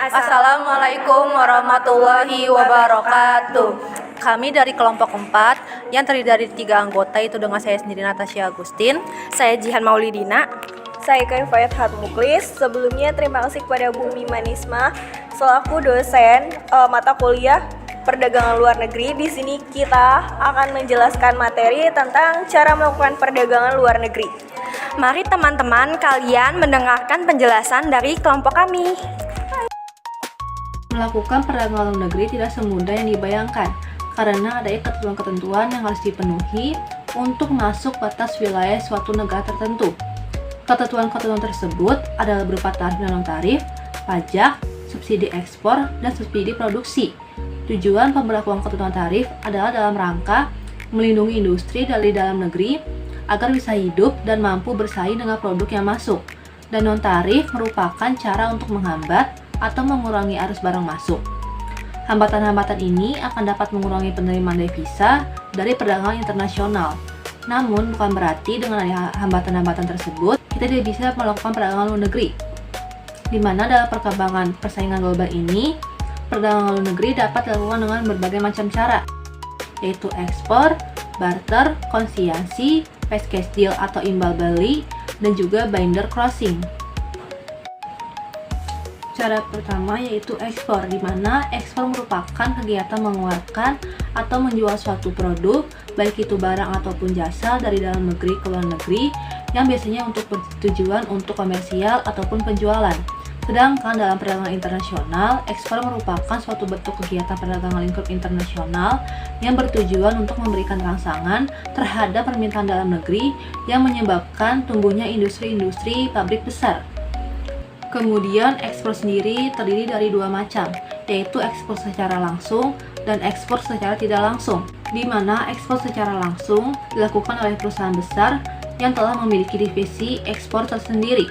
Assalamualaikum warahmatullahi wabarakatuh. Kami dari kelompok 4 yang terdiri dari 3 anggota, itu dengan saya sendiri Natasha Agustin, saya Jihan Maulidina, saya Kifayat Hatmuklis. Sebelumnya terima kasih kepada Bu Mimanisma selaku dosen mata kuliah perdagangan luar negeri. Di sini kita akan menjelaskan materi tentang cara melakukan perdagangan luar negeri. Mari teman-teman kalian mendengarkan penjelasan dari kelompok kami. Melakukan perdagangan luar negeri tidak semudah yang dibayangkan, karena ada ketentuan-ketentuan yang harus dipenuhi untuk masuk batas wilayah suatu negara tertentu. Ketentuan-ketentuan tersebut adalah berupa tarif dan non-tarif, pajak, subsidi ekspor, dan subsidi produksi. Tujuan pemberlakuan ketentuan tarif adalah dalam rangka melindungi industri dari dalam negeri agar bisa hidup dan mampu bersaing dengan produk yang masuk. Dan non-tarif merupakan cara untuk menghambat atau mengurangi arus barang masuk. Hambatan-hambatan ini akan dapat mengurangi penerimaan devisa dari perdagangan internasional. Namun bukan berarti dengan adanya hambatan-hambatan tersebut kita tidak bisa melakukan perdagangan luar negeri. Di mana dalam perkembangan persaingan global ini, perdagangan luar negeri dapat dilakukan dengan berbagai macam cara, yaitu ekspor, barter, konsinyasi, package deal atau imbal beli, dan juga binder crossing. Cara pertama yaitu ekspor, di mana ekspor merupakan kegiatan mengeluarkan atau menjual suatu produk, baik itu barang ataupun jasa dari dalam negeri ke luar negeri, yang biasanya untuk tujuan untuk komersial ataupun penjualan. Sedangkan dalam perdagangan internasional, ekspor merupakan suatu bentuk kegiatan perdagangan lingkup internasional yang bertujuan untuk memberikan rangsangan terhadap permintaan dalam negeri yang menyebabkan tumbuhnya industri-industri pabrik besar. Kemudian ekspor sendiri terdiri dari 2 macam, yaitu ekspor secara langsung dan ekspor secara tidak langsung, di mana ekspor secara langsung dilakukan oleh perusahaan besar yang telah memiliki divisi ekspor tersendiri.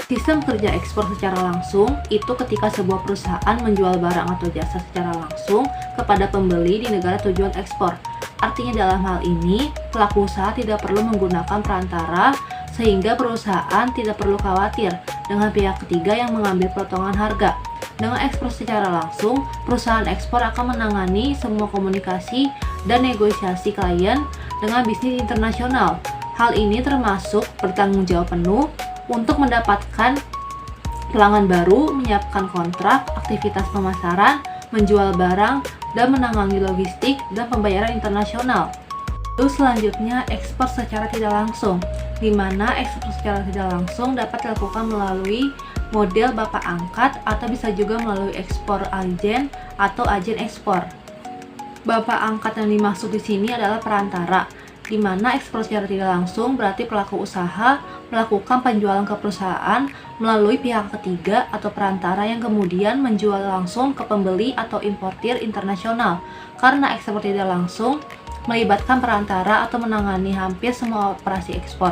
Sistem kerja ekspor secara langsung itu ketika sebuah perusahaan menjual barang atau jasa secara langsung kepada pembeli di negara tujuan ekspor. Artinya dalam hal ini, pelaku usaha tidak perlu menggunakan perantara, sehingga perusahaan tidak perlu khawatir dengan pihak ketiga yang mengambil potongan harga. Dengan ekspor secara langsung, perusahaan ekspor akan menangani semua komunikasi dan negosiasi klien dengan bisnis internasional. Hal ini termasuk bertanggung jawab penuh untuk mendapatkan pelanggan baru, menyiapkan kontrak, aktivitas pemasaran, menjual barang, dan menangani logistik dan pembayaran internasional. Lalu selanjutnya ekspor secara tidak langsung, di mana ekspor secara tidak langsung dapat dilakukan melalui model bapak angkat atau bisa juga melalui ekspor agen atau agen ekspor. Bapak angkat yang dimaksud di sini adalah perantara, di mana ekspor secara tidak langsung berarti pelaku usaha melakukan penjualan ke perusahaan melalui pihak ketiga atau perantara yang kemudian menjual langsung ke pembeli atau importir internasional. Karena ekspor tidak langsung melibatkan perantara atau menangani hampir semua operasi ekspor.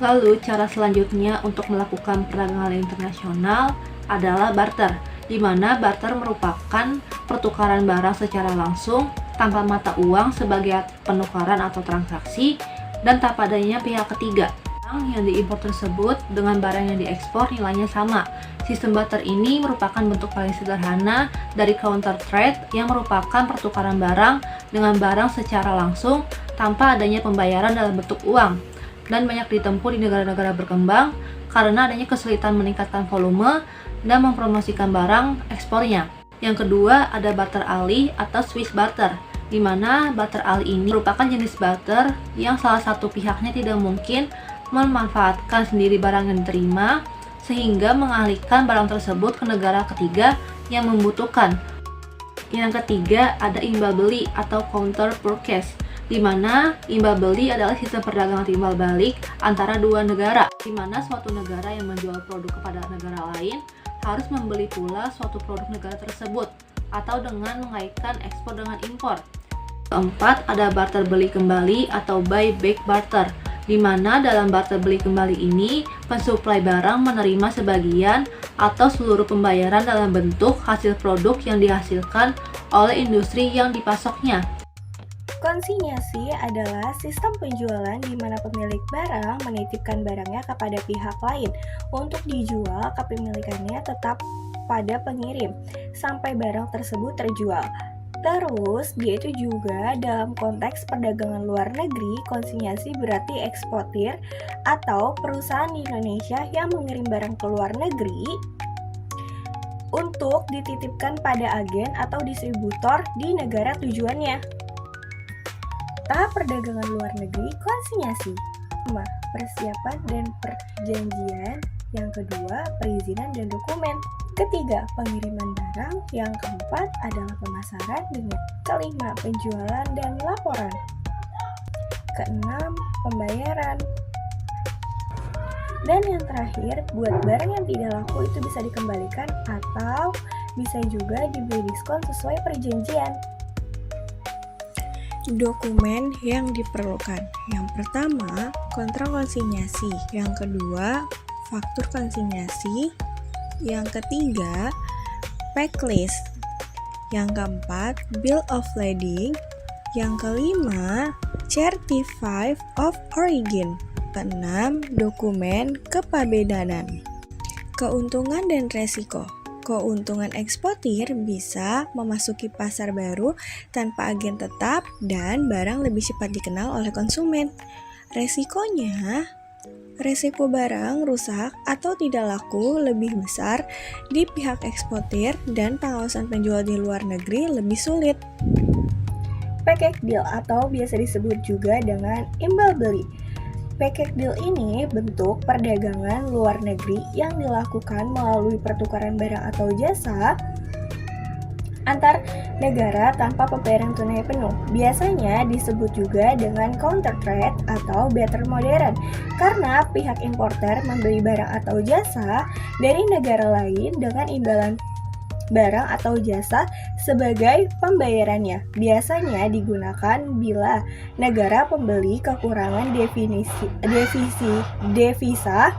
Lalu cara selanjutnya untuk melakukan perdagangan internasional adalah barter, di mana barter merupakan pertukaran barang secara langsung tanpa mata uang sebagai penukaran atau transaksi dan tanpa adanya pihak ketiga. Barang yang diimpor tersebut dengan barang yang diekspor nilainya sama. Sistem barter ini merupakan bentuk paling sederhana dari counter trade yang merupakan pertukaran barang dengan barang secara langsung tanpa adanya pembayaran dalam bentuk uang, dan banyak ditempuh di negara-negara berkembang karena adanya kesulitan meningkatkan volume dan mempromosikan barang ekspornya. Yang kedua ada barter alih atau Swiss barter, di mana barter alih ini merupakan jenis barter yang salah satu pihaknya tidak mungkin memanfaatkan sendiri barang yang diterima sehingga mengalihkan barang tersebut ke negara ketiga yang membutuhkan. Yang ketiga ada imbal beli atau counter purchase, di mana imbal beli adalah sistem perdagangan timbal balik antara dua negara, di mana suatu negara yang menjual produk kepada negara lain harus membeli pula suatu produk negara tersebut, atau dengan mengaitkan ekspor dengan impor. Keempat ada barter beli kembali atau buy back barter, di mana dalam barter beli kembali ini pensuplai barang menerima sebagian atau seluruh pembayaran dalam bentuk hasil produk yang dihasilkan oleh industri yang dipasoknya. Konsinyasi adalah sistem penjualan di mana pemilik barang menitipkan barangnya kepada pihak lain untuk dijual. Kepemilikannya tetap pada pengirim sampai barang tersebut terjual. Terus dia itu juga dalam konteks perdagangan luar negeri, konsinyasi berarti eksportir atau perusahaan di Indonesia yang mengirim barang ke luar negeri untuk dititipkan pada agen atau distributor di negara tujuannya. Tahap perdagangan luar negeri, konsinyasi. Persiapan dan perjanjian. Yang kedua, perizinan dan dokumen. Ketiga, pengiriman barang. Yang keempat adalah pemasaran dengan. Kelima, penjualan dan laporan. Keenam, pembayaran. Dan yang terakhir, buat barang yang tidak laku itu bisa dikembalikan atau bisa juga diberi diskon sesuai perjanjian. Dokumen yang diperlukan. Yang pertama, kontrak konsinyasi. Yang kedua, faktur konsinyasi. Yang ketiga, packlist. Yang keempat, bill of lading. Yang kelima, certificate of origin. Keenam, dokumen kepabedanan. Keuntungan dan resiko. Keuntungan eksportir bisa memasuki pasar baru tanpa agen tetap dan barang lebih cepat dikenal oleh konsumen. Resikonya, resiko barang rusak atau tidak laku lebih besar di pihak eksportir dan pengawasan penjual di luar negeri lebih sulit. Package deal atau biasa disebut juga dengan imbal beli. Package deal ini bentuk perdagangan luar negeri yang dilakukan melalui pertukaran barang atau jasa antar negara tanpa pembayaran tunai penuh. Biasanya disebut juga dengan counter trade atau barter modern karena pihak importer membeli barang atau jasa dari negara lain dengan imbalan barang atau jasa sebagai pembayarannya. Biasanya digunakan bila negara pembeli kekurangan devisa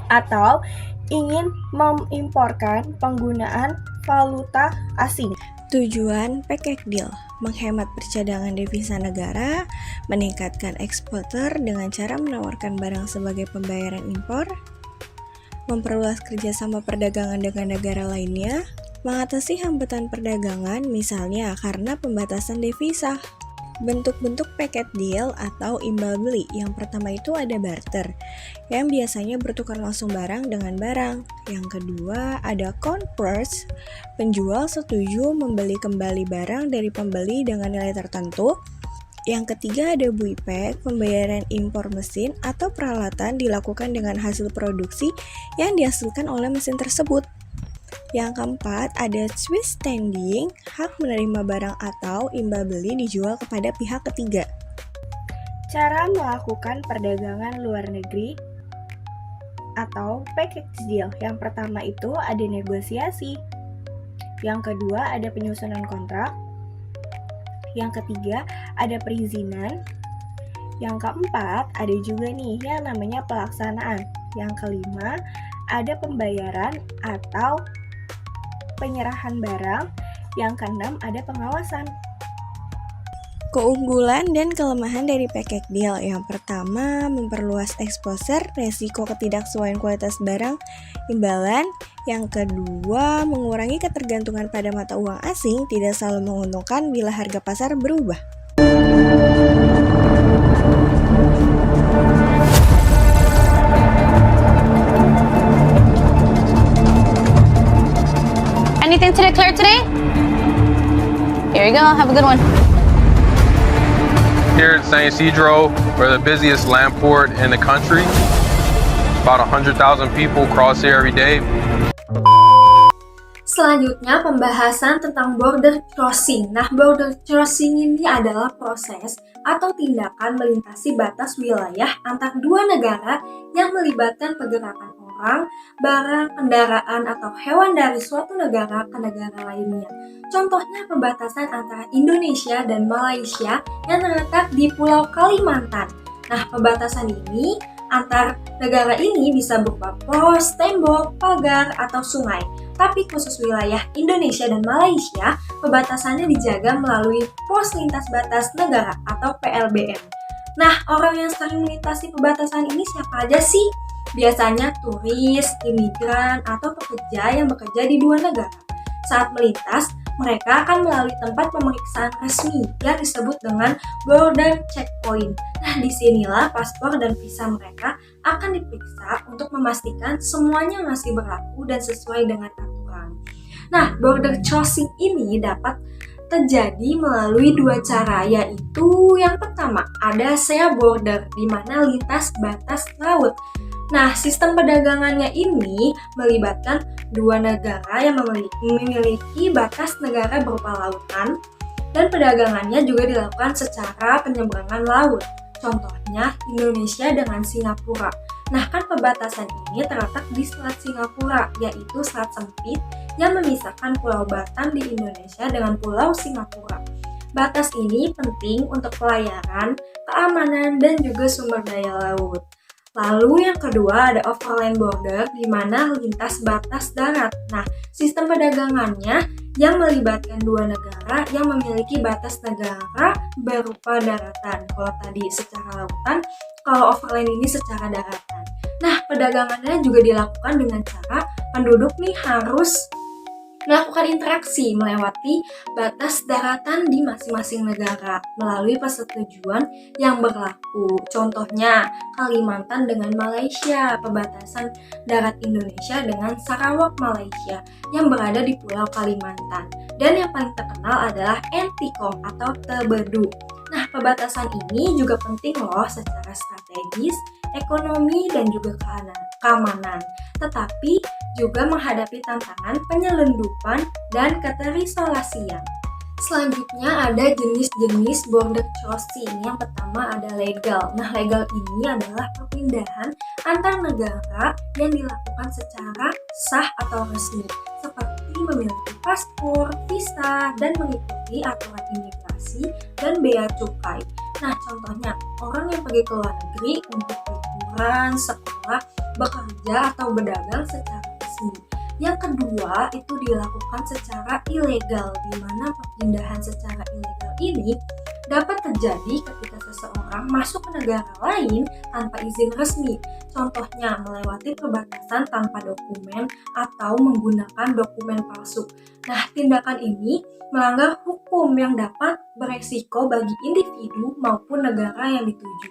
atau ingin mengimporkan penggunaan valuta asing. Tujuan package deal menghemat percadangan devisa negara, meningkatkan eksporter dengan cara menawarkan barang sebagai pembayaran impor, memperluas kerjasama perdagangan dengan negara lainnya, mengatasi hambatan perdagangan misalnya karena pembatasan devisa. Bentuk-bentuk package deal atau imbal beli. Yang pertama itu ada barter, yang biasanya bertukar langsung barang dengan barang. Yang kedua ada converse, penjual setuju membeli kembali barang dari pembeli dengan nilai tertentu. Yang ketiga ada buyback, pembayaran impor mesin atau peralatan dilakukan dengan hasil produksi yang dihasilkan oleh mesin tersebut. Yang keempat ada Swiss standing, hak menerima barang atau imbal beli dijual kepada pihak ketiga. Cara melakukan perdagangan luar negeri atau package deal. Yang pertama itu ada negosiasi. Yang kedua ada penyusunan kontrak. Yang ketiga ada perizinan. Yang keempat ada juga nih yang namanya pelaksanaan. Yang kelima ada pembayaran atau penyerahan barang. Yang keenam ada pengawasan. Keunggulan dan kelemahan dari package deal. Yang pertama, memperluas exposure, resiko ketidaksesuaian kualitas barang, imbalan. Yang kedua, mengurangi ketergantungan pada mata uang asing, tidak selalu menguntungkan bila harga pasar berubah. Anything to declare today? Here you go. Have a good one. Here at San Isidro, we're the busiest land port in the country. About 100,000 people cross here every day. Selanjutnya pembahasan tentang border crossing. Nah, border crossing ini adalah proses atau tindakan melintasi batas wilayah antar dua negara yang melibatkan pergerakan orang, barang, kendaraan, atau hewan dari suatu negara ke negara lainnya. Contohnya pembatasan antara Indonesia dan Malaysia yang terletak di Pulau Kalimantan. Nah, pembatasan ini antar negara ini bisa berupa pos, tembok, pagar, atau sungai. Tapi khusus wilayah Indonesia dan Malaysia, pembatasannya dijaga melalui pos lintas batas negara atau PLBN. Nah, orang yang sering melintasi pembatasan ini siapa aja sih? biasanya turis, imigran, atau pekerja yang bekerja di dua negara. Saat melintas, mereka akan melalui tempat pemeriksaan resmi yang disebut dengan border checkpoint. Nah, disinilah paspor dan visa mereka akan diperiksa untuk memastikan semuanya masih berlaku dan sesuai dengan aturan. Nah, border crossing ini dapat terjadi melalui dua cara, yaitu yang pertama ada sea border, di mana lintas batas laut. Nah, sistem perdagangannya ini melibatkan dua negara yang memiliki batas negara berupa lautan, dan perdagangannya juga dilakukan secara penyeberangan laut. Contohnya Indonesia dengan Singapura. Nah, kan perbatasan ini terletak di Selat Singapura, yaitu selat sempit yang memisahkan Pulau Batam di Indonesia dengan Pulau Singapura. Batas ini penting untuk pelayaran, keamanan, dan juga sumber daya laut. Lalu yang kedua ada overland border, di mana lintas batas darat. Nah, sistem perdagangannya yang melibatkan dua negara yang memiliki batas negara berupa daratan. Kalau tadi secara lautan, kalau overland ini secara daratan. Nah, perdagangannya juga dilakukan dengan cara penduduk nih harus melakukan interaksi melewati batas daratan di masing-masing negara melalui persetujuan yang berlaku. Contohnya Kalimantan dengan Malaysia, perbatasan darat Indonesia dengan Sarawak Malaysia yang berada di Pulau Kalimantan. Dan yang paling terkenal adalah Entikong atau Tebedu. Nah, perbatasan ini juga penting loh secara strategis, ekonomi, dan juga keamanan. Tetapi juga menghadapi tantangan penyelundupan dan keterisolasian. Selanjutnya ada jenis-jenis border crossing. Yang pertama ada legal. Nah, legal ini adalah perpindahan antar negara yang dilakukan secara sah atau resmi, seperti memiliki paspor, visa, dan mengikuti aturan imigrasi dan bea cukai. Nah, contohnya orang yang pergi ke luar negeri untuk liburan, sekolah, bekerja, atau berdagang secara resmi. Yang kedua itu dilakukan secara ilegal, di mana perpindahan secara ilegal ini dapat terjadi ketika seseorang masuk ke negara lain tanpa izin resmi. Contohnya melewati perbatasan tanpa dokumen atau menggunakan dokumen palsu. Nah, tindakan ini melanggar hukum yang dapat beresiko bagi individu maupun negara yang dituju.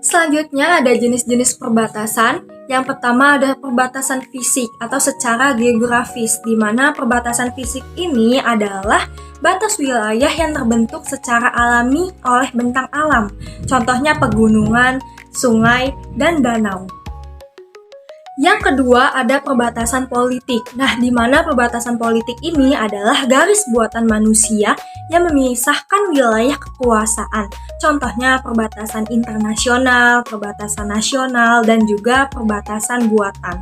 Selanjutnya ada jenis-jenis perbatasan. Yang pertama ada perbatasan fisik atau secara geografis, di mana perbatasan fisik ini adalah batas wilayah yang terbentuk secara alami oleh bentang alam. Contohnya pegunungan, sungai, dan danau. Yang kedua ada perbatasan politik. Nah, di mana perbatasan politik ini adalah garis buatan manusia yang memisahkan wilayah kekuasaan. Contohnya perbatasan internasional, perbatasan nasional, dan juga perbatasan buatan.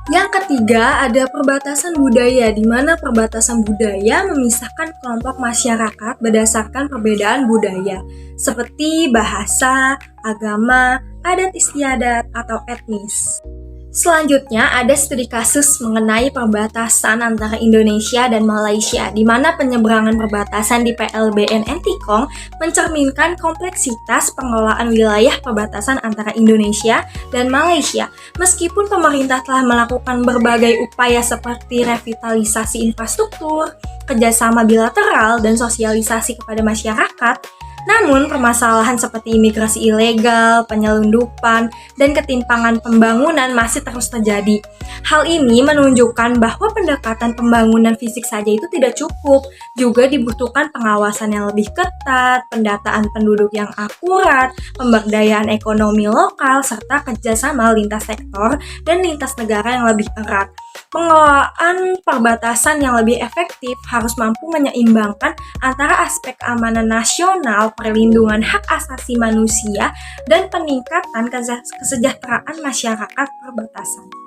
Yang ketiga ada perbatasan budaya, di mana perbatasan budaya memisahkan kelompok masyarakat berdasarkan perbedaan budaya, seperti bahasa, agama, adat istiadat, atau etnis. Selanjutnya ada studi kasus mengenai perbatasan antara Indonesia dan Malaysia, di mana penyeberangan perbatasan di PLBN Entikong mencerminkan kompleksitas pengelolaan wilayah perbatasan antara Indonesia dan Malaysia. Meskipun pemerintah telah melakukan berbagai upaya seperti revitalisasi infrastruktur, kerjasama bilateral, dan sosialisasi kepada masyarakat, namun, permasalahan seperti imigrasi ilegal, penyelundupan, dan ketimpangan pembangunan masih terus terjadi. Hal ini menunjukkan bahwa pendekatan pembangunan fisik saja itu tidak cukup, juga dibutuhkan pengawasan yang lebih ketat, pendataan penduduk yang akurat, pemberdayaan ekonomi lokal, serta kerjasama lintas sektor dan lintas negara yang lebih erat. Pengelolaan perbatasan yang lebih efektif harus mampu menyeimbangkan antara aspek keamanan nasional, perlindungan hak asasi manusia, dan peningkatan kesejahteraan masyarakat perbatasan.